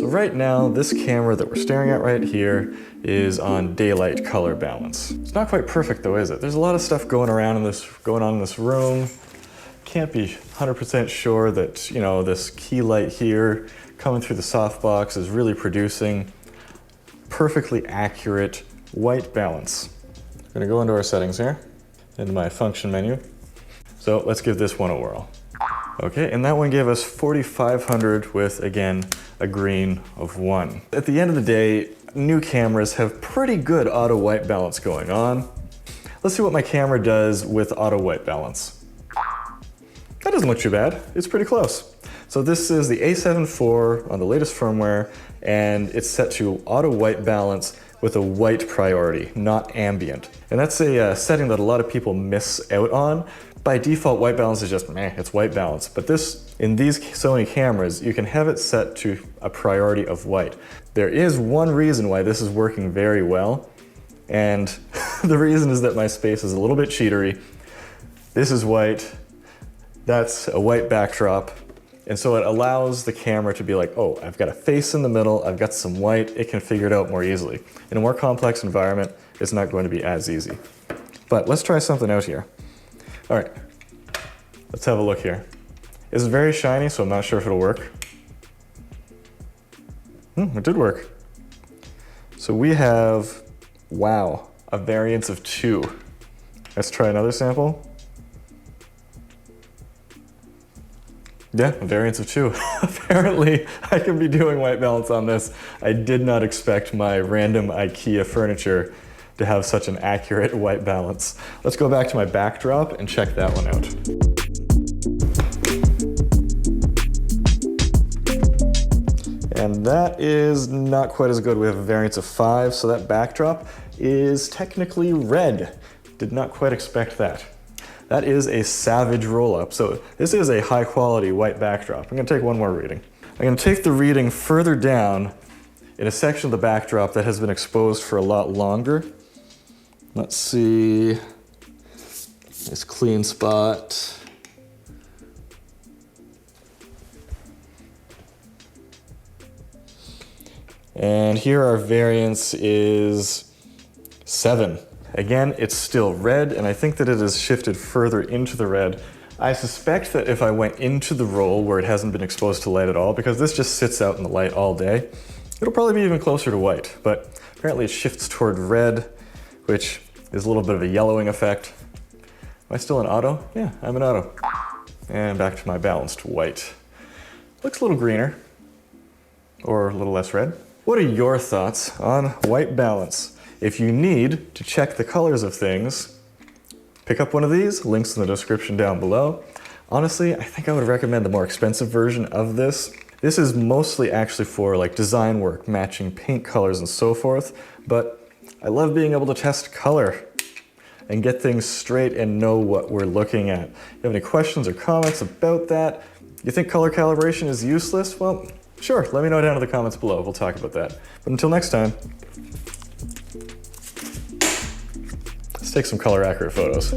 So right now, this camera that we're staring at right here is on daylight color balance. It's not quite perfect though, is it? There's a lot of stuff going on in this room. Can't be 100% sure that, you know, this key light here coming through the softbox is really producing perfectly accurate white balance. I'm gonna go into our settings here, into my function menu. So let's give this one a whirl. Okay, and that one gave us 4500 with, again, a green of 1. At the end of the day, new cameras have pretty good auto white balance going on. Let's see what my camera does with auto white balance. That doesn't look too bad. It's pretty close. So this is the A7 IV on the latest firmware, and it's set to auto white balance with a white priority, not ambient. And that's a setting that a lot of people miss out on. By default, white balance is just meh, it's white balance. But in these Sony cameras, you can have it set to a priority of white. There is one reason why this is working very well, and the reason is that my space is a little bit cheatery. This is white. That's a white backdrop. And so it allows the camera to be like, oh, I've got a face in the middle, I've got some white, it can figure it out more easily. In a more complex environment, it's not going to be as easy. But let's try something out here. All right, let's have a look here. It's very shiny, so I'm not sure if it'll work. It did work. So we have, wow, a variance of 2. Let's try another sample. Yeah, a variance of 2. Apparently, I can be doing white balance on this. I did not expect my random IKEA furniture to have such an accurate white balance. Let's go back to my backdrop and check that one out. And that is not quite as good. We have a variance of 5, so that backdrop is technically red. Did not quite expect that. That is a savage roll-up. So this is a high quality white backdrop. I'm gonna take one more reading. I'm gonna take the reading further down in a section of the backdrop that has been exposed for a lot longer. Let's see, this clean spot. And here our variance is 7. Again, it's still red, and I think that it has shifted further into the red. I suspect that if I went into the roll where it hasn't been exposed to light at all, because this just sits out in the light all day, it'll probably be even closer to white, but apparently it shifts toward red, which is a little bit of a yellowing effect. Am I still in auto? Yeah, I'm in auto. And back to my balanced white. Looks a little greener, or a little less red. What are your thoughts on white balance? If you need to check the colors of things, pick up one of these, links in the description down below. Honestly, I think I would recommend the more expensive version of this. This is mostly actually for like design work, matching paint colors and so forth, but I love being able to test color and get things straight and know what we're looking at. If you have any questions or comments about that, you think color calibration is useless? Well, sure, let me know down in the comments below. We'll talk about that. But until next time, let's take some color accurate photos.